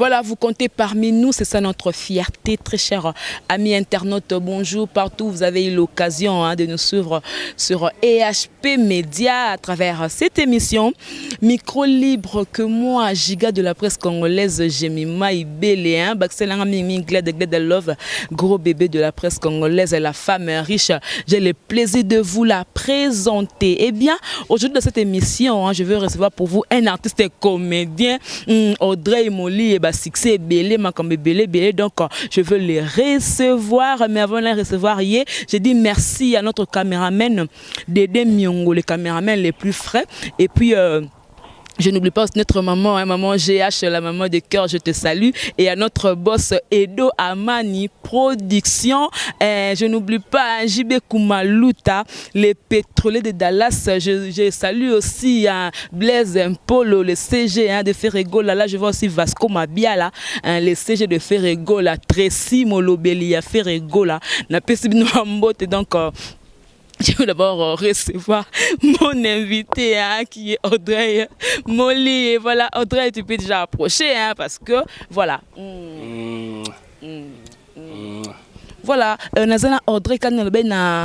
Voilà, vous comptez parmi nous, c'est ça notre fierté, très chers amis internautes. Bonjour partout, vous avez eu l'occasion de nous suivre sur EHP Média à travers cette émission. Micro libre que moi, giga de la presse congolaise, Jemima Ibele, Baxelanga Mimi, Glad Love, gros bébé de la presse congolaise, la femme riche. J'ai le plaisir de vous la présenter. Eh bien, aujourd'hui dans cette émission, je veux recevoir pour vous un artiste et comédien, Audrey Moli, succès belé, makambe belé, donc je veux les recevoir, mais avant de les recevoir, je dis merci à notre caméraman Dédé Miongo, les caméramans les plus frais, et puis je n'oublie pas notre maman, maman GH, la maman de cœur, je te salue. Et à notre boss Edo Amani Production. Je n'oublie pas JB Kumaluta, les pétroliers de Dallas. Je salue aussi Blaise Polo, le CG de Ferregola. Là, je vois aussi Vasco Mabiala, le CG de Ferregola. Tracy Molobelia Ferregola. Donc, je veux d'abord recevoir mon invité qui est Audrey Moli. Et voilà, Audrey, tu peux déjà approcher parce que voilà. Voilà, Nazana Audrey quand on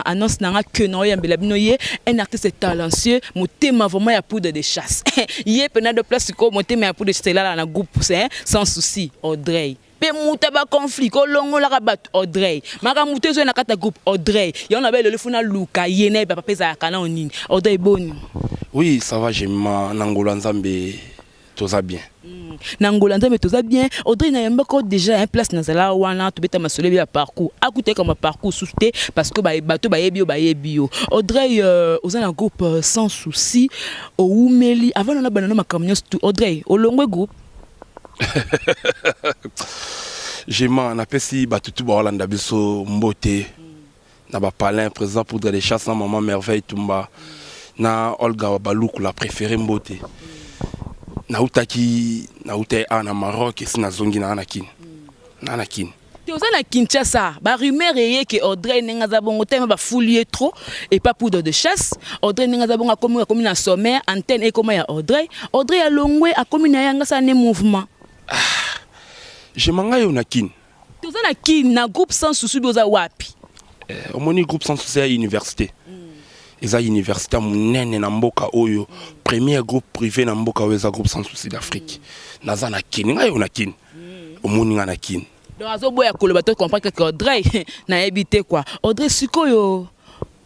annonce un artiste talentueux, mon thème vraiment ya poudre de chasse. Il est pendant de place que mon thème ya poudre de chasse là dans groupe sans souci, Audrey. Pe mutaba conflit ko longo la rabat Audrey maka mutezo na kata groupe Audrey ya on avait le funa luka yene papa pesa kana onini Audrey boni. Oui, ça va, j'aime Nangola Nzambe tout ça bien. Nangola Nzambe tout ça bien. Audrey na yamba ko déjà un place na zala wana to beta masole bien parcours akute comme parcours sousté parce que bato ba yebio Audrey aux un groupe sans souci au Oumeli avant on a banana makamyo tout Audrey au longo groupe. J'ai appelé si Batutu Baolanda Biso Mbote, na Bapalin, président pour des chasses, na Maman Merveille Tumba, na Olga Balouk, la préférée Mbote, na Outaki, na Outé na Maroc, et si na Zongi na Anakin. Anakin. Tu as na Kinshasa, ba rumeur est que Audrey Nengazabongo thème ba fouiller trop et pas poudre de chasse. Audrey Nengazabongo a commis na sommaire, antenne et comment ya Audrey. Audrey a longwe a commis na yanga sa ne mouvement. Je m'engaille au Nakin. Tu as na kin na groupe sans souci boza wapi. Au moni groupe sans souci à l'université. Ils à l'université munene na mboka oyo. Premier groupe privé na mboka oyo groupe sans souci d'Afrique. Naza na kin, ngai au Nakin. Au moni na kin. Donc azo boya kolobato comprendre que Audrey na habité quoi. Audrey sikoyo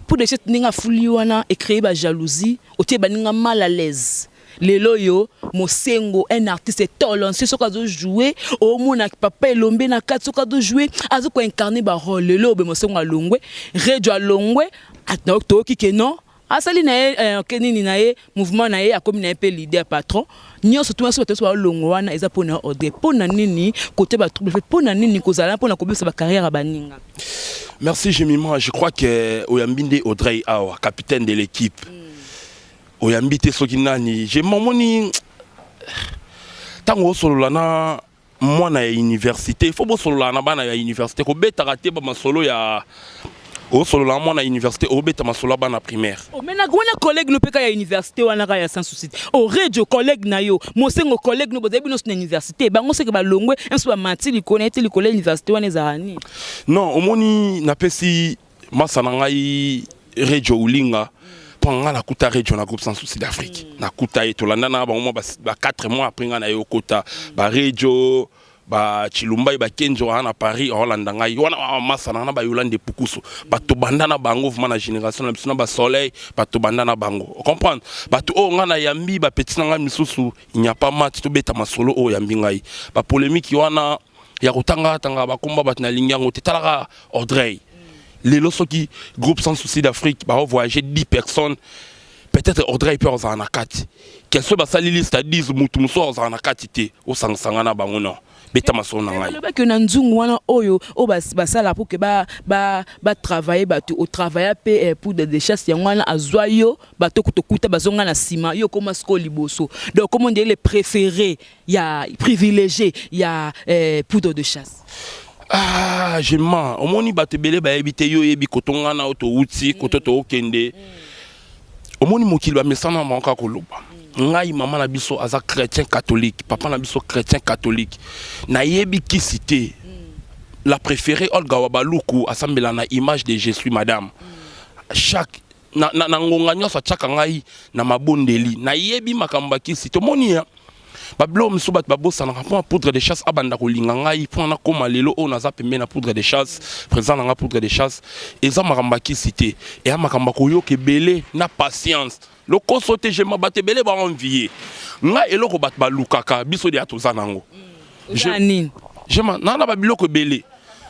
pour des choses ninga fuli wana et créer ba jalousie, otie ba ninga mal à l'aise. Lelo yo Mosengo un artiste talentueux soka zo jouer au mona papa elombe na kat soka zo jouer azo ko incarner ba rôle lelo be Mosengo alongwe rejo alongwe atoko ki non asali na kenini na ye mouvement na ye akomi na pe leader patron nyonso tout so to longo wana eza pona Audrey pona nini côté ba trouble fait pona nini kozala pona ko bisa ba carrière baninga. Merci Jemima, je crois que Oyambinde Audrey Awa capitaine de l'équipe. Oyambite sokinani j'ai momoni tango solo na mwana ya université il faut bo solo na bana ya université ko beta raté ba masolo ya o solo la mwana université o beta masolo bana primaire o mena gona collègue no peka ya université wana ka ya sans souci o radio collègue na yo Mosengo collègue no bozebi no na université bango se ke ba longwe enso ba mati li connaître li collègue université wana ezarani non omoni na pesi masana ngai radio ulinga pendant la Kouta région na groupe sans souci d'Afrique na Kouta et Tolanda na ba 4 mois après na yo Kota ba radio ba Chilumba ba Kenjo na Paris Hollande ngai wana masana na ba Yolande Pukusu ba to banda na bango na génération na bisona ba soleil ba to banda na bango comprendre ba to o ngana yambi ba petit na ngai misusu il n'y a pas match to beta masolo o yambi ngai ba polémique wana ya kutanga tanga ba komba ba na linyango tetalaka Audrey. Les lorsqu'ils qui groupe sans souci d'Afrique va voyager 10 personnes peut-être Audrey peut en 4 qu'elle soit sa liste à 10 mutumso en 4 té au sangsangana bangono beta masona ngai le que nanzungu wana oyo o basala pour que ba travailler batu au travailler pour des chasses yangwana azwayo bato kutokuta bazonga na sima yo comme sko liboso donc comment dire les préférés il y a privilégié il y a poudre de chasse. Ah, je mens. Au moins, il y a habité yo yebi kotonga na auto outi koto to okende. Au moins, mo kilba mesana manka koloba. ngai maman na biso aza chrétien catholique, papa na biso chrétien catholique. Na yebi ki cité. La préférée Olga Wabaluku assemblée na image de Jésus madame. Chaque na ngonga nyoso chaka ngai na mabondeli. Na yebi makamba ki cité moni ya. Bablo msubat babosa na rapport poudre de chasse abanda kolinga ngai pour na koma lelo o naza pembe na poudre de chasse, présent na poudre de chasse. Eza makamba ki cité. Et makamba koyo ke belé na patience. Le consoté je m'abatte belé ba envier. Nga eloko bat balukaka biso de atoza nango. Je nana babiloko belé.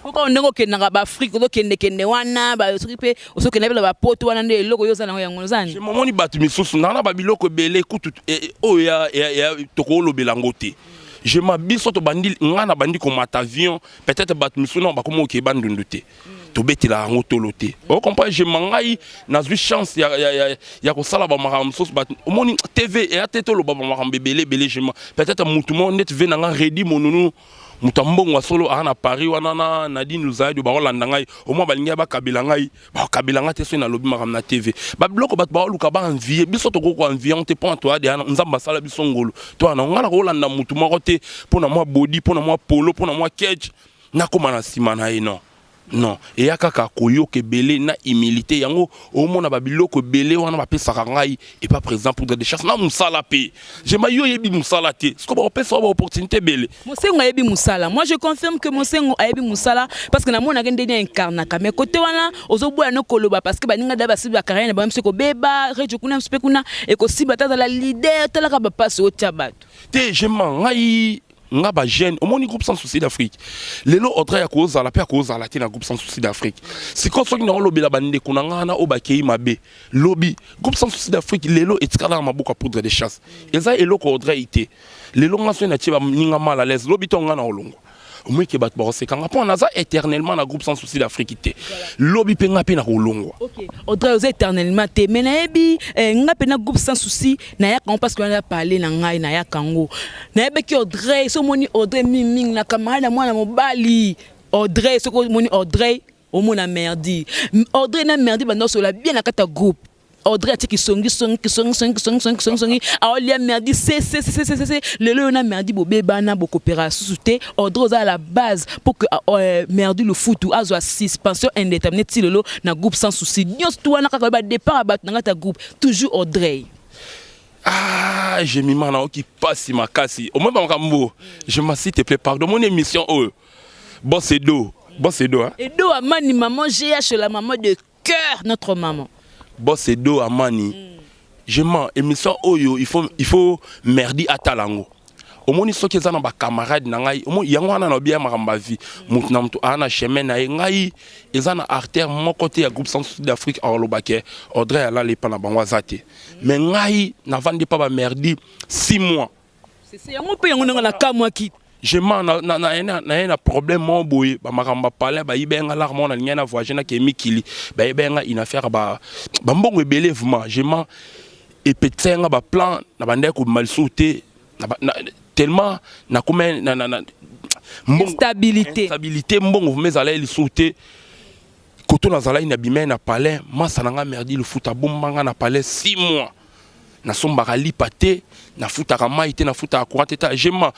Pourquoi on est en Afrique, on est wana, ba tripe, on se connaît la poto wana de logo yo zana yango zani. Je momoni batu misusu nana babiloko belé kutu o ya tokolo belangote. Je m'abiso to bandi ngana bandi comme avion, peut-être batu misusu non ba komo ke bandundute. To betela ngo tolote. O comprend je mangai na zui chance ya ko sala ba maram sos bat. Omoni TV et atetolo ba maram belé je peut-être mutu mo net ve na ready monunu. Mutambongo wa solo ana Paris wana Nadine Luzaidi ba Holanda ngai au moins balinga ba kabila ngai ba kabila ngate so na lobby makam na TV ba bloko bat ba luka ba envier biso to ko envier on te point toi de nzamba sala biso ngolo to na ngala ko Holanda mutu moko te pona moi body pona moi polo pona moi cage na koma na sima na non non et yakaka koyo ke belé na humilité yango au mona ba biloko belé wana ba pesa ngai et pas présent pour des chasses na musala pe je ma yo yebi musala te ce ko ba pesa ba opportunité belé mosengo yebi musala moi je confirme que mosengo yebi musala parce que na mona ngende ni incarnaka mais côté wana ozoboya no koloba parce que baninga da basi ba carrière ba mse ko beba rejo kuna mse kuna et ko si bata la leader tala ka ba passe au tabato te je ma ngai nga ba jeune au moni groupe sans souci d'Afrique lelo Audrey ya koza la pe koza la tina groupe sans souci d'Afrique si ko so na lobby la bande kuna nga na obakei mabe lobby groupe sans souci d'Afrique lelo etikala na mabuka poudre de chasse eza eloko Audrey ité lelo nga so na tiba ninga mal à l'aise lobby to nga na olongo moi ke bat ba sekanga po naza éternellement na groupe sans souci d'Afrique ité lobby pe nga pe na olongo OK Audrey aux éternellement te mais na yebi nga pe na groupe sans souci na ya kan parce que on a parlé na ngai na ya kango na yebe ki Audrey so moni Audrey ming na camarade mwana mobali Audrey so ko moni Audrey au mona merdi Audrey na merdi bando so la bien na kata groupe Audrey tiki songi a olia merdi c'est le na merdi bo beba na bo coopération souté Audrey à la base pour que merdi le foot ou azo suspension indéterminée ti lelo na groupe sans souci nyos to na ka ba départ abat na ta groupe toujours Audrey. Ah, j'ai mis mana qui passe ma casse au moins makambo je m'en s'il te plaît pardon mon émission boss edo hein edo amani maman GH la maman de cœur notre maman boss edo amani je m'en émission oyo il faut merdi atalango au moins so kezana ba camarade na ngai au moins yango na bien makamba vie mutu na mutu ana chemin na ngai ezana artère mon côté ya groupe sans d'Afrique en lobake Audrey ala le pana bango zate mais ngai na vandi pas ba merdi 6 mois c'est yango pe yango na kamwa ki je m'en na problème mon boy ba makamba parler ba ibenga larmo na nyana voyager na kemikili ba ibenga ina faire ba mbongo ebelevement je m'en et petenga ba plan na bande ko mal sauter tellement na comme na stabilité mbongo mais allait il sauter koto na zala ina bimé na palais masa nanga merdi le foot abombanga na palais 6 mois na sombaka lipate na futaka maite na futaka courant eta jema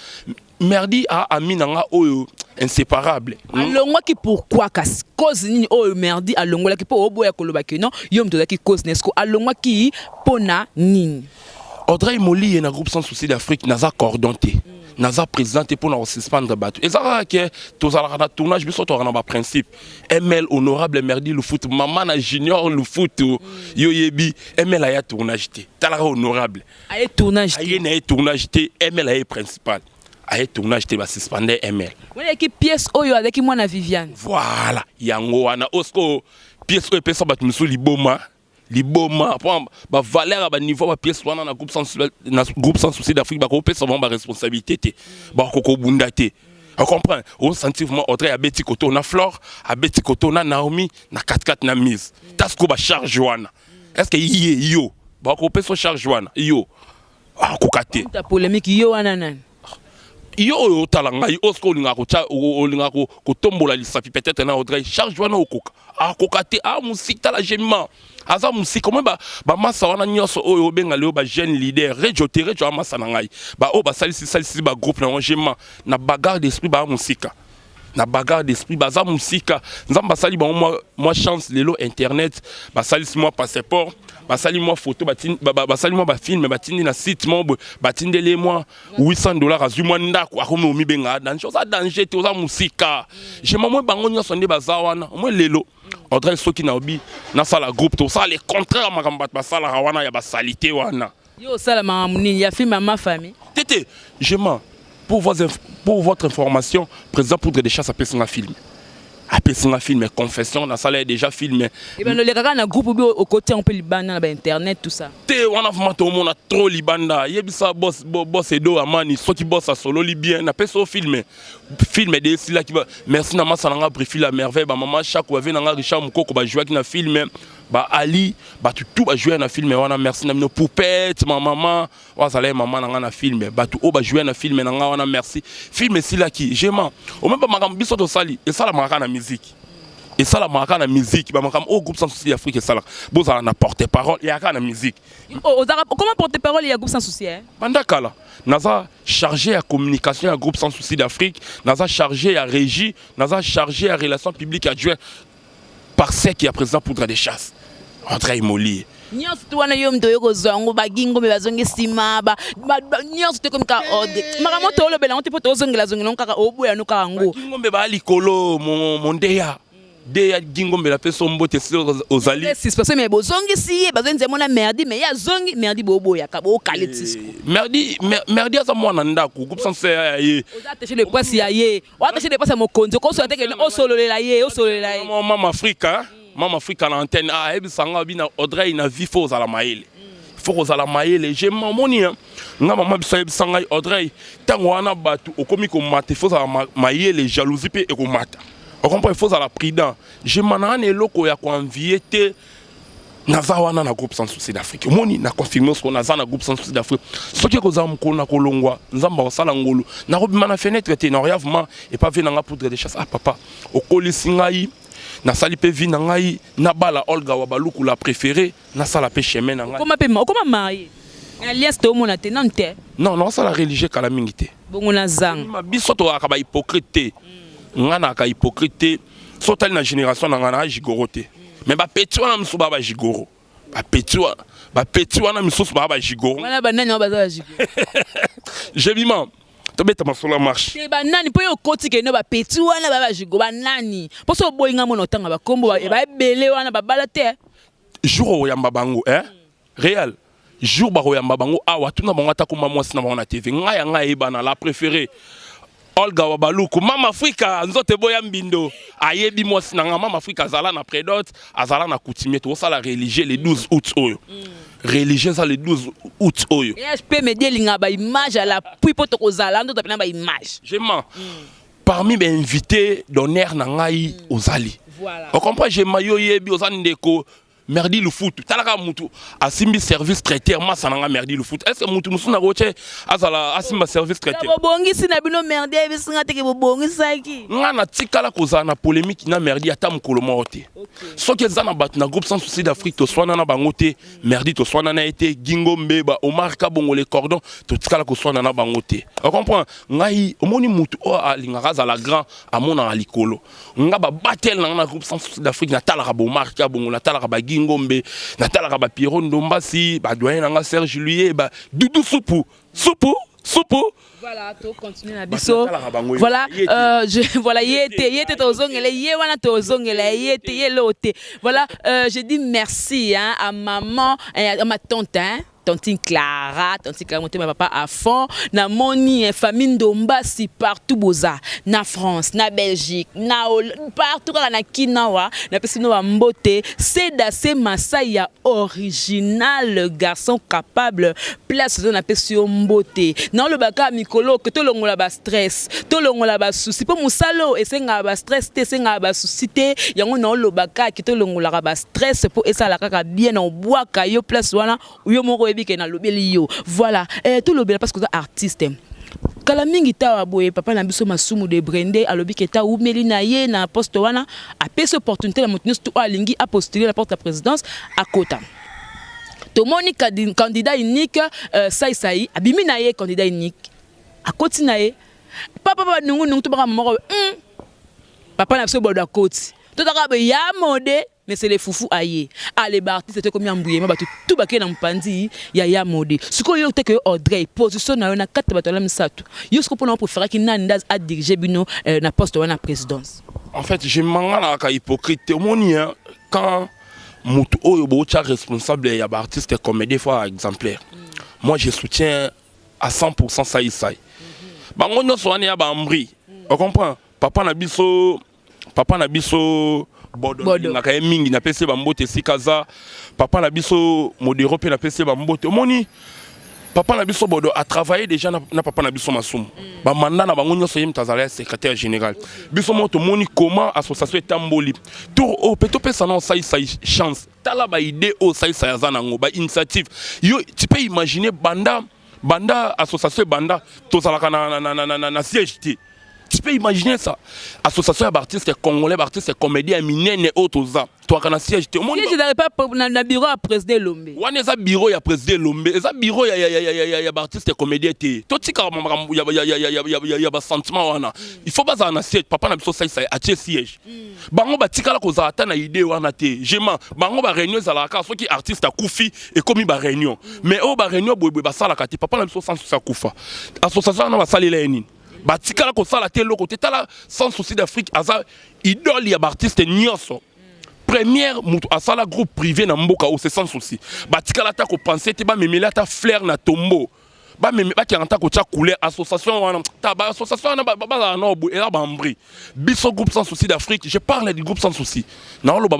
merdi a ami nanga oyo inséparable alongwa ki pourquoi kas cause nini oyo merdi alongwa ki po oboya koloba ki non yom to ki cause nesco alongwa ki pona nini Audrey Moli na groupe sans souci d'Afrique naza coordonné naza présenté pour nous suspendre bateau et ça que tous à la tournage biso to na principe ML honorable merdi le foot maman na junior le foot yo yebi ML aya tournage té tala honorable aya tournage aya na tournage té ML aya principal aya tournage té ba suspendre ML wala ki pièce oyo avec moi na Viviane voilà yango wana osko pièce oyo pesa batu musu liboma ba valeur ba niveau ba pièce wana na groupe sans souci d'Afrique ba ko pesa ba responsabilité té ba ko bunda té on comprend on sentiment Audrey a beti koto na Flore a beti koto na Naomi na 4-4 na mise tasko ba charge wana est-ce que yo ba ko pesa charge wana yo ko katé ta polémique yo wana nan yo talanga yo osko linga ko cha olinga ko tombola lisapi peut-être na Audrey charge wana okoka ko katé musika la gemma aza musika moi ba massa wana nyonso oyo benga leo ba jeune leader rejo massa na ngai ba o ba salisi ba groupe na ngema na bagarre d'esprit ba musika na bagarre d'esprit baza musika nzamba sali ba moi chance lelo internet ba salisi moi passeport ba sali moi photo ba sali moi ba film ba tindi na site mo ba tindele moi $800 azu moi ndako akomi omi benga dans chose a danger te oza musika je moi bango nyonso nde baza wana moi lelo Audrey soki na obi na sala groupe to ça le contraire makamba ba sala wana ya ba salité wana yo sala mamuni ya film ma famille tété je m'en pour votre information, président Poudre des Chasses appelle un film. Appelle un film, confession, dans la salle déjà filmé. Et bien, les gars, dans le groupe, au côté, on peut Liban, internet, tout ça. On a vraiment tout le monde trop Libanda. Il y a ça, boss et do, amani, ceux qui bossent à solo libyen, on appelle ça film. Film des là qui va. Merci, Nama Sananga, briefé la merveille. Maman, chaque fois, Nanga Richard Moukoko, va jouer dans le film. Bah Ali, bah tout va jouer dans le film. On a merci, nos poupettes, ma maman. On va maman dans le film. Bah tout va jouer dans le film. On a merci. Film c'est là qui, j'aime. Au même pas ma gamme biso to sali. Et ça la marque la musique. Et ça la marque la musique. Bah ma gamme au groupe sans souci d'Afrique et ça là. Bon ça na porter parole. Il y a la musique. Comment porter parole il y a groupe sans souci hein? Bandakala. Naza chargé à communication à groupe sans souci d'Afrique. Naza chargé à régie. Naza chargé à relations publiques adjoint. Par ce qui est président Poudre des Chasses. André Moli. Nyonso tu wana yo mto yoko zongo bagingo me bazongi sima ba nyonso te comme ka ode makamoto lo bela on te poto ozongela zongela nkaka oboya no ka ngo bagingo me ba likolo mon deya gingo me la peso mbote ozali c'est parce que me bozongi si bazonze mona merdi me ya zongi merdi boboya ka bo kaletisco merdi asa mwana ndako groupe sans ye ozateche le poisse ya ye ozateche le poisse mokonzo ko so te ke o sololela ye Mama Africa Mama Africa na antenne ah ebisanga bina Audrey na vie faux à la maïle faut à la maïle j'ai mamoni nga mama biso ebisanga Audrey tango wana batu okomi ko mate faut à la maïle jalousie pe e ko mata on comprend il faut à la prudent j'ai manana eloko ya ko envier te naza wana na groupe sans souci d'Afrique moni na confirmer ce qu'on a na groupe sans souci d'Afrique ce qui koza mkona kolongwa nzamba osala ngolu na robima na fenêtre te na riavement et pas venanga Poudre des Chasses ah papa okolisi ngai na sali pe vi na ngai na bala Olga Wabaluku la préférée na sala pe chemin na ngai comment marié alliance to mona te nante non ça la religieux kala mingité bongo na zang ma biso to akaba hypocrite ngana ka hypocrite sotali na génération na ngana jigorote mais ba petit wana mso baba jigoro ba petit wana mso baba jigoro wana banani ba jigoro je bima tobeta masolo marche te banani po yo koti ke no ba petit wana ba jigo banani po so boyinga mona otanga ba kombo ba ebele wana ba bala te jour o yamba bango réel jour ba o yamba bango awa tuna bango atakoma mwasi na bango na TV nga ebana la préférée Olga Wabaluku Mama Africa nzote boya mbindo ayebi mwasi na Mama Africa azala na prédote azala na coutumier to ça la religieux le 12 août oyo religieux ça le 12 août oyo et je peux me dire linga ba image à la puis poto kozala ndo tapena ba image j'aime parmi mes invités d'honneur na ngai ozali voilà on comprend j'aime yo yebi ozali ndeko merdi le foot talaka mutu asimbi service traiteur masa nanga merdi le foot est-ce que mutu musuna roche azala asimba service traiteur bobongisi na bino merdi ebisinga teke bobongisaki ngana tikala kozala na polémique na merdi ata mukolo mote soki ezana bat na groupe sans souci d'Afrique to swana na bangote merdi to swana na été gingo mbeba Omar Kabongo les cordons to tikala ko swana na bangote on comprend ngai omoni mutu o alinga azala grand amona alikolo ngaba batel na groupe sans souci d'Afrique na talaka Omar Kabongo na talaka Ngombe natalaka ba Pierrot Ndombasi ba doyen nanga Serge Luye ba Doudou Soupou voilà to continuer na biso voilà voilà yete tozongela ye wana tozongela yete yelote voilà je dis merci hein à maman à ma tante hein Tantine Clara monté ma papa à fond na moni famille Ndombasi partout boza na France na Belgique na partout na Kinawa na pesino wa mbote c'est Masaya original garçon capable place na pesio mbote na le baka mikolo que to longola ba stress to longola ba souci po musalo esenga ba stress te senga ba souci te yango na le baka ki to longola ba stress po esala kaka bien na boaka yo place wana yo moko que na lobeli yo voilà tout lobela parce que vous êtes artiste kala mingi tawa boye papa na biso masumu de Brende alobi keta ou melina ye na poste wana a pese opportunité la montenu tout alingi a postuler la porte la présidence à Kota. Tomoni candidat unique sai abimi na ye candidat unique a Koti na ye papa nungu to ba moko papa na biso bodo Koti to taka ya mode mais c'est les foufou aïe. Ah les artistes c'était comme yambouye mais tout baké na mpandi ya mode. Ce que yo te que Audrey position na 4 bato la misatu. Yo ce que pour nous préférer qui nanda a diriger bino na poste wana présidence. En fait, j'ai mangala ka hypocrite monien quand mutu oyo bo cha responsable ya ba artiste comédien fois exemplaire. Moi je soutiens à 100% Saï. Bango nyonso wana ya ba mbri. On comprend? Papa na biso Bodo na kay mingi na pese ba mbote sikaza papa na biso modero pe na pese ba mbote omoni papa na biso Bodo a travaillé déjà na papa na biso masumu ba mandat na bango nyonso yim tazala secrétaire général biso moto moni comment association etamboli tour o peto pesa non sai chance tala ba idée o sai za nango ba initiative yo tu peux imaginer banda association banda tozalaka na siège. Tu peux imaginer ça. Association d'artistes congolais, d'artistes comédiens, minés et autres. Toi, quand siège, tu je n'arrive pas dans le bureau à président Lombe. Ouais, il y a bureau à président Lombe. Il y a bureau à d'artistes comédiens. Toi, tu il y a sentiment. Il faut pas en assiette. Papa n'a pas ça, à siège. Bango ba tikala ko za ata na idée wana te. Jema, bango ba réunion za la ka so ki artiste akufi et comme ba réunion. Mais o ba réunion boy ba sala ka te. Papa n'a pas sans sa kufa. Association na ba salila nini. Batikala ko sala te loko te tala sans souci d'Afrique aza idole ya artiste nyonso première mutu asala groupe privé na mboka o c'est sans souci batikala ta ko penser te ba memela ta flair na tombo ba meme ba ki anta ko tia couleur association wana ta ba association na ba na obu era ba mbri biso groupe sans souci d'Afrique je parle du groupe sans souci na lo ba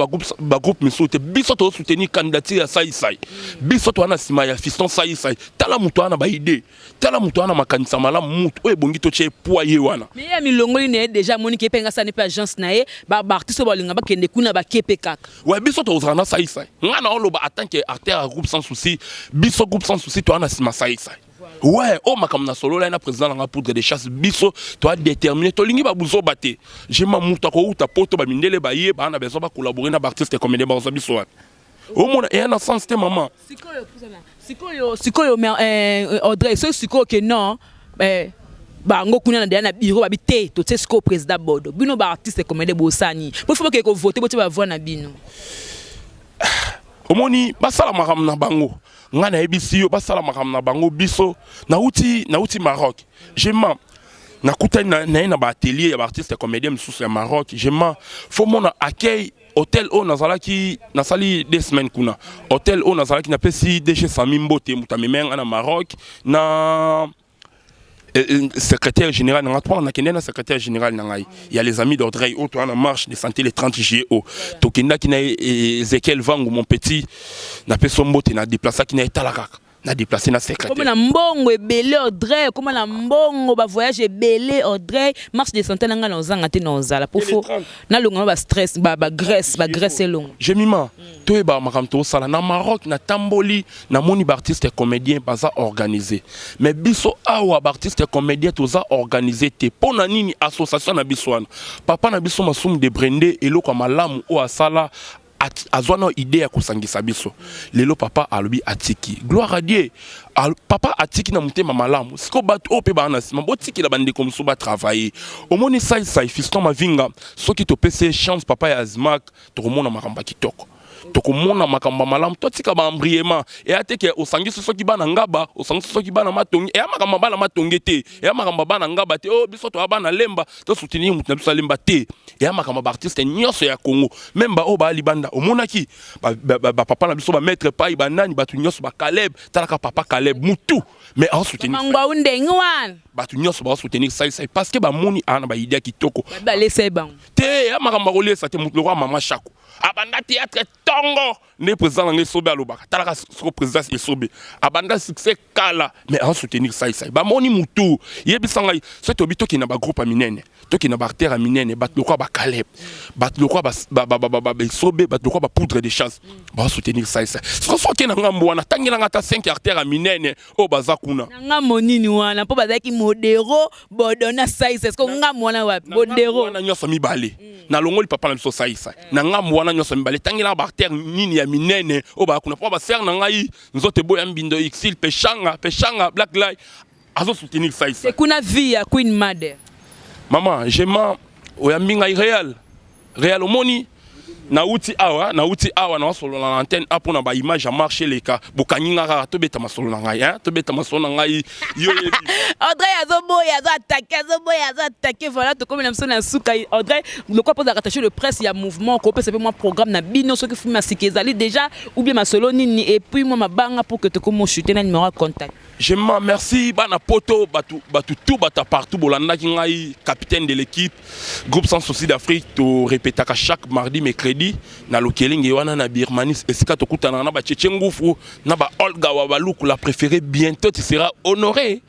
groupe miso te biso to soutenir candidature ya sai biso to na sima ya fiston sai tala mutu ana ba idée tala mutu ana makanisa mala mutu o ebongi to che poye wana mais ya milongoli ne déjà monique penga ça n'est pas agence nae ba artiste ba linga ba kende kuna ba kepe kaka ouais biso to zana sai ngana lo ba en tant que artiste groupe sans souci biso groupe sans souci to ana sima sai ouais oh makam na solo là na président na poudre de chasse biso toi déterminé to lingi ba buzo baté je ma muta ko uta poto ba mindele ba ye ba na besoin ba collaborer na artiste comédien ba biso au monde et un sens te maman sikoyo mais Audrey sikoyo que non ba ngo kuna na bureau ba bité to tse sikoyo président Bodo bino ba artiste comédien bo sani pour faut que voter bo ba voir na bino au moni ba sala makam na bango ngana ebisi yo basala makam na bango biso na uti Maroc j'aime na kuta na ba atelier ya artiste comédien msusu ya Maroc j'aime faut mona accueil hôtel o nazalaki nasali 2 semaines kuna hôtel o nazalaki na pesi DG Sami Mbote mutamemenga na Maroc na secrétaire général na kenda secrétaire général nangai il y a les amis d'Audrey auto en marche de santé les 30 JO to kenda ki na Ezekiel Vangu mon petit na peso Mbote na déplacer ki na etalaka na déplacer na secrétaire comme na mbongo ebele Audrey comme na mbongo ba voyage ebele Audrey marche de santé nanga nozanga te nozala pour fo na longa ba stress ba graisse long je mima to e ba makamto sala na Maroc na tamboli na moni ba artiste comédien baza organisé mais biso awa ba artiste comédien toza organisé te pona nini association na biso wana papa na biso masumu de Brende eloko malamu o asala azwana idée ya kusangisa biso lelo papa alobi atiki gloire à Dieu papa atiki na mutema malamu siko bato ope ba na sima botiki la bande comme so ba travailler omoni sai fiston mavinga soki to pese chance papa ya Azmak to komona makamba kitoko tokomona makamba malamu totika ba embriement et ateke osangisi soki bana ngaba osangisi soki bana matongi et makamba bana matongete et makamba bana ngaba te oh biso to bana lemba to soutenir mutu na biso lemba te et makamba artiste nyonso ya Congo même ba o ba libanda omonaki ba papa na biso ba maître pai ba nani batu nyonso ba Caleb talaka papa Caleb mutu mais en soutenir mangwa undengwan batu nyonso ba soutenir sai parce que ba moni ana ba idea kitoko ba laisser ban te makamba ko lesa te mutu lo maman chako abanda théâtre tongo ne président ngai sobe alobaka talaka so président et sobe abanda succès kala mais en soutenir ça ba moni mutu yebisa ngai so to bito ki na ba groupe aminene to ki na ba terre aminene bat lokwa ba Caleb bat lokwa ba sobe bat lokwa ba poudre de chance ba soutenir ça so ki na ngambo wana tangela ngata 5 artères aminene o baza kuna ngambo nini wana po bazaki modero bodona ça est-ce que ngambo wana wa modero na nyoso mibale na longoli papa na biso ça na ngambo wana nyoso mibale tangela ba artère nini ya minene o ba kuna po ba ser na ngai nzote boya mbindo exil peshanga black light azo soutenir ça c'est kuna vie ya Queen Mother maman j'aime oyambinga réel omoni na uti awa na solo na antenne apona ba image a marché les cas bokaninga ka to beta masolo na ngai hein to beta masolo na ngai yo Audrey azoboya attaquer voilà to comme na mso na suka Audrey le quoi pose attacher le presse il y a mouvement ko peut moi programme na bino so ki fuma sikezali déjà ou bien masolo nini et puis moi mabanga pour que te comme chuter na numéro de contact je m'en merci bana poto batu tout bata partout bolanda ki ngai capitaine de l'équipe groupe sans souci d'Afrique to répétaka chaque mardi mercredi na lokelingi wana na Birmanie esika to kutana na ba Tchétchengoufou na ba Olga Wabaluku la préférée bientôt tu seras honoré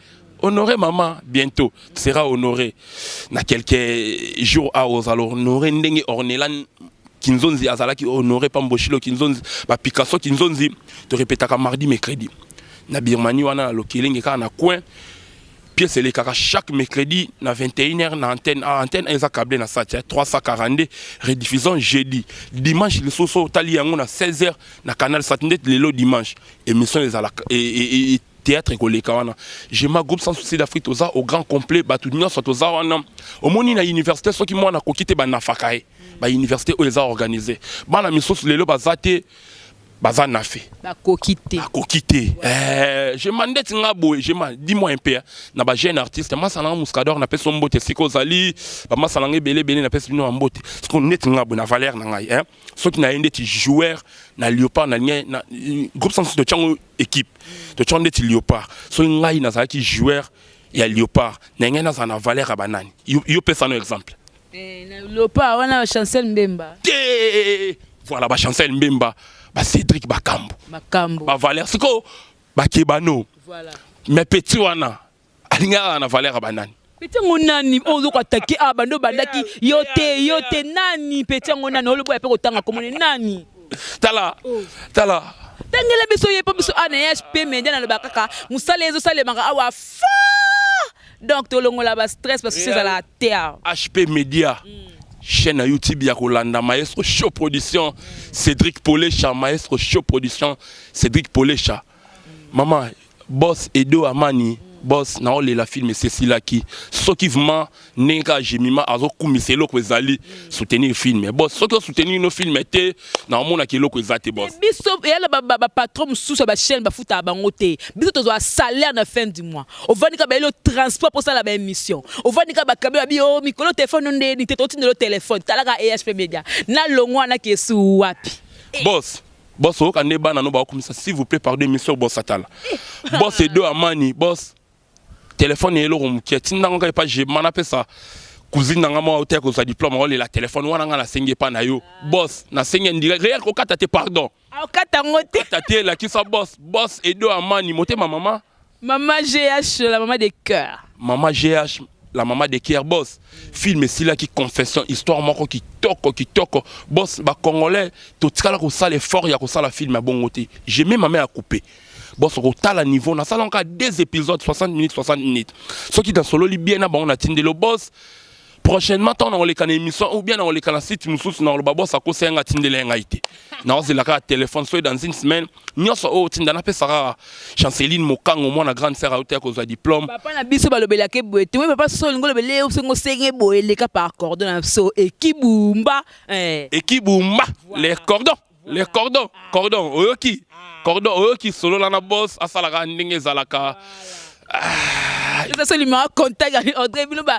maman bientôt tu seras honoré na quelques jours à aux alors honoré ndenge ornelan Kinzonzi azalaki honoré Pamboshilo Kinzonzi ba Picasso Kinzonzi to répétaka mardi mercredi na Birmanie wana lokelingi ka na coin pièce les kaka chaque mercredi na 21h na antenne eza câblé na satia 342 rediffusion jeudi dimanche le soso tali yango na 16h na canal satellite lelo dimanche émission et théâtre koleka wana je ma groupe sans souci d'Afrique toza au grand complet batu nyonso toza wana omoni na université soki mwana kokite ba nafakae ba université o eza organisé bana misoso lelo bazate baza na fait bakokite je mandate ngabo je ma dis-moi un peu na ba jeune artiste ma salanga muscador na peso mbote siko zali ba ma salanga belé na peso bino mbote ce qu'on net ngabo na valeur na ngai hein ceux qui na ende ti joueur na Léopard na groupe sans de chango équipe de chango de Léopard so ngai na zaki joueur ya Léopard na ngena za na valeur a banani yo pesa no exemple na Léopard wana Chancel Mbemba voilà ba Chancel Mbemba ba Cédric Bakambo ba Valère siko ba Kebano voilà mais petit wana alinga na Valère banani petit ngonani ozo ko attaquer abando bandaki yote nani petit ngonani olobo ya pe kotanga komone nani tala tangela biso yepo biso ANHP media na lobakaka musale ezo sale manga awa fa donc to longola ba stress parce que c'est à la terre HP Media chaîne à YouTube ya kolanda Maestro Show Production Cédric Polecha Maestro Show Production Cédric Polecha maman boss Edo Amani boss na ole la film Cécile qui soki vraiment nenga jemima azo kumiselo ko ezali soutenir film boss soki soutenir no film était na mona ki loko ezate boss biso yala ba patron sous ba chaîne ba futa bango te biso tozo salaire na fin du mois on va nika ba le transport pour ça la ba émission on va nika ba kabela bi o mikolo téléphone ndé ni tétoti le téléphone talaka AHP Media na longwa na kesu wapi boss o kande bana no ba komisa s'il vous plaît pardon monsieur boss atala boss Edo Amani boss téléphone et l'eau qui est n'anga pas j'ai m'en appelle ça cousine n'anga moi au terre ça diplôme on la téléphone wana nga la senge pa na yo boss na senge ndira réel ko kata te pardon au kata ngote kata la qui ça boss Edo Amani moté ma maman GH la maman des cœurs maman GH la maman de cœur boss film si là qui confession histoire moko qui toko boss ba congolais to tikala ko sala effort ya ko sala film à bon côté j'ai même ma main à couper boss au tal niveau na salon ka 2 épisodes 60 minutes ce qui dans solo li bien na on a tindé le boss prochainement on les can émission ou bien on les can site mususu na le boss a ko senga tindé lenga ité na oze la ka téléphone soit dans une semaine nyoso o tinda na pesa Chanceline Mokango moi na grande sœur a été ko za diplôme papa na biso ba lobela ke boete oui papa so ngolo bele o sengo senge boele ka par cordon na so ekibumba les cordons oyoki cordon qui solo la na boss asala ndenge zalaka c'est ça lui m'a contact Audrey bino ba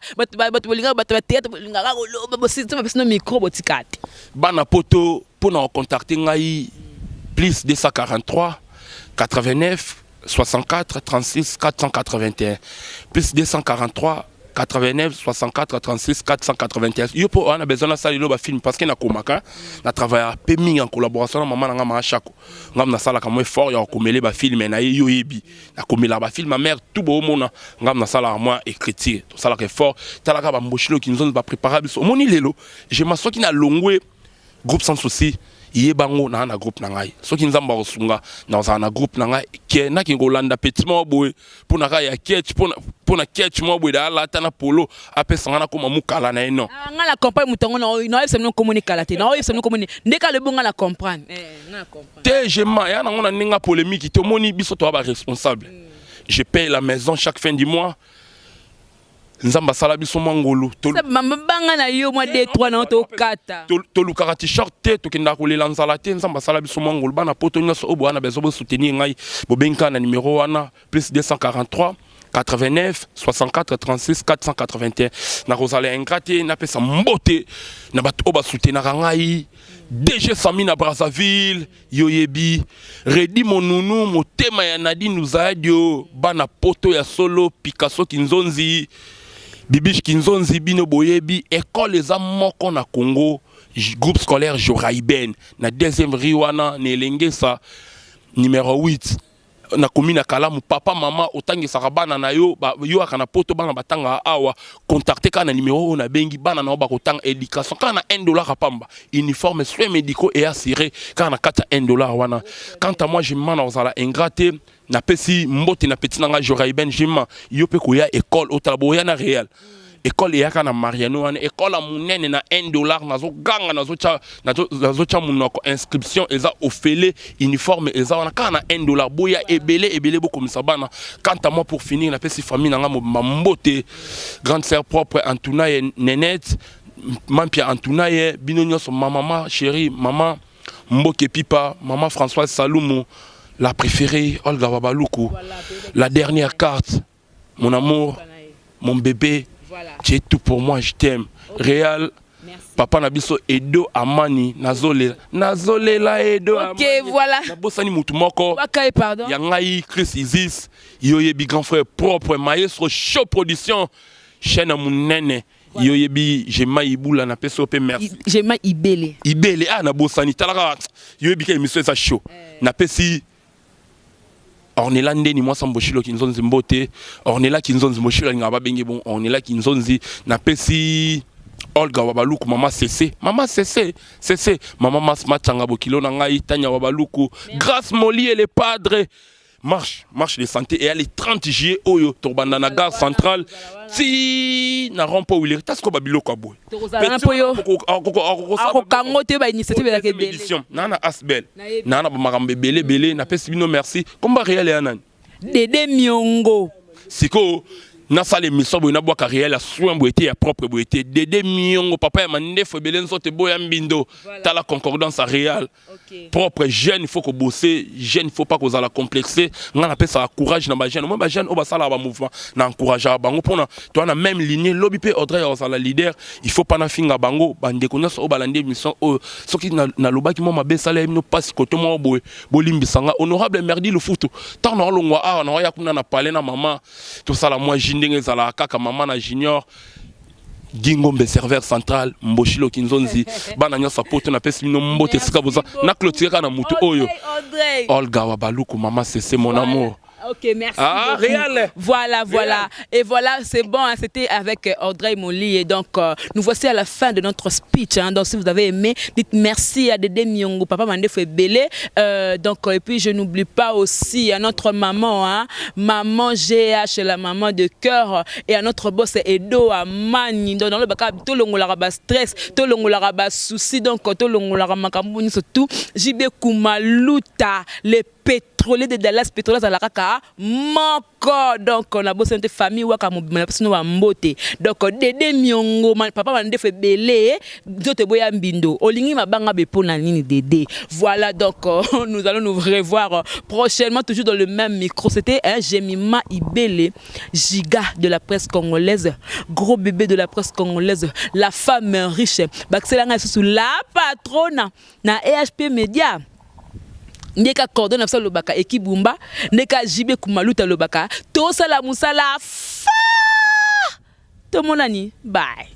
bolinga ba théâtre bolinga ka lo ba c'est no micro botikati bana poto pour nous contacter ngai plus 243 89 64 36 481 plus 243 89 64 36 481. Yo po on a besoin de ça le film parce que na komaka na travailler pemi en collaboration na maman nga ma chako. Ngam na sala comme fort ya komele ba film na yo yebi. Na komela ba film ma mère tout beau mona ngam na sala moi écriture. To sala que fort talaka ba mboshilo ki nzonzi ba préparable so moni lelo. Je m'assois ki na longwe groupe sans souci. Iye bango na groupe na ngai soki nzamba osunga na na groupe na ngai ke na ki ngolanda petit mo boy pour na ya catch pour na catch mo boy da la tana polo apesa ngana ko mamukala na eno ngala comprendre mutongo na yebisa no communiquer la te na yebisa no communiquer ndeka le bonga la comprendre ngala comprendre te je ma ya na ngona ninga polémique te moni biso to ba responsable je paye la maison chaque fin du mois. Nzamba sala biso mangolo banga na yo moi 2 3 na to 4 to lukaka t-shirt te to kenda ko lela nzala te nzamba sala biso mangolo bana poto nyoso obo wana bezo bo soutenir ngai bo benka na numéro wana plus 243 89 64 36 481 na rozala ingrate na pesa mbote na bato oba soutenir ngai DG Sami na Brazzaville yoyebi Redi Monunu motema ya Nadine Uzadio bana poto ya solo Picasso Kinzonzi Bibish Kinzonzi bino boyebi école eza moko na Congo groupe scolaire Joraiben na deuxième riwana nelengesa numéro 8 na commune Kalamu papa mama otangi sarabana na yo yo akana poto bana batanga awa contacter kana numéro na bengi bana na ba kotanga éducation kana $1 apamba uniforme soins médicaux et assuré kana kata $1 wana quant à moi je m'en ozala ingraté na pesi mbote na petit nanga Joraiben jima yo pe ko ya école otalaboya na réel école ya kana Mariano wana école a munene na $1 nazo ganga nazo cha munoko inscription eza ofele uniforme eza wana kana $1 boya ebele boko misabana quant à moi pour finir na pesi famille nanga mbote grande sœur propre Antunaye Nenette mampia Antunaye binonyo so maman chérie maman Mboke Pipa maman Françoise Salumu la préférée Olga Wabaluku la dernière carte mon amour mon bébé. Voilà. Tu es tout pour moi, je t'aime. Okay. Réal, merci. Papa Nabiso Edo Amani, Nazole la Edo Amani. Ok, voilà. Nabosani Mutumoko. Ok, pardon. Yangai, Chris Isis, Yoyebi grand frère propre, maestro, show production, chaîne à Mounene. Voilà. Yoyebi, Jema Iboula, na PSOP, merci. Jema Ibele. Ibele, ah, Nabosani, Talara, Yoyebi, émission, ça chaud. Napesi. Ornelande ni moi samboshilo kinzonzi mbote ornela kinzonzi moshilo ngaba bengi bon ornela kinzonzi na pesi Olga Wabaluku mama cc mama masmachanga bokilo na ngai tanya Wabaluku grâce Molly et les padres marche de santé et elle est 30 juillet oyo torbanda na gare centrale si na rompo wili tasko babilo kwa boy tozala poyo ako kangote ba initiative la kebele nana asbel nana ba makambe bele na pesi bino merci komba réel ya nani Dede Miongo siko na sale mission boy na bwa carrière la soin boité ya propre boité Dede Miongo papa ya mandefo belenzo te boya mbindo tala concordance réelle propre jeune il faut que bosser jeune il faut pas causer la complexer ngana appelle ça courage na ba jeune moi ba jeune o ba sala ba mouvement na encourager bango pona toi na même lignée lobby pe Audrey o la leader il faut pas na finga bango bande ko nyonso o balande mission o soki na lobaki mo mabe sala no passe koto mo boy bolimbisanga honorable merdi le foot tant na longwa a na ya kuna na parler na maman tout ça la moi ndenge zala kaka mama na junior Gingombe serveur central Mboshilo Kinzonzi bana nyosa poto na pesi no mbote sika boza na clôturer kana mutu oyo Olga Wabaluku mama c'est mon amour. Ok, merci. Ah, réel. Voilà. Et voilà, c'est bon, hein, c'était avec Audrey Molly. Et donc, nous voici à la fin de notre speech. Hein. Donc, si vous avez aimé, dites merci à Dede Miongo, Papa Mandefo Belé. Donc, et puis, je n'oublie pas aussi à notre maman, hein, maman GH, la maman de cœur, et à notre boss Edo Amani. Donc, dans le bac, tout le monde a stress, tout le monde a souci. Donc, tout le monde a makambouni, surtout, JB Kumaluta, les pétrolier de Dallas pétrolier à la kaka moko donc on a besoin de famille waka mobimana psino wa mbote donc Dede Miongo papa Mandefo Belé dote boya mbindo olingi mabanga bepo na nini Dede voilà donc nous allons nous revoir prochainement toujours dans le même micro c'était Jemima Ibele giga de la presse congolaise gros bébé de la presse congolaise la femme riche baxelanga sous la patronne na EHP Média ndeka cordon na sala lobaka ekibumba ndeka jibe kumaluta lobaka to sala musala fa tomonani bye.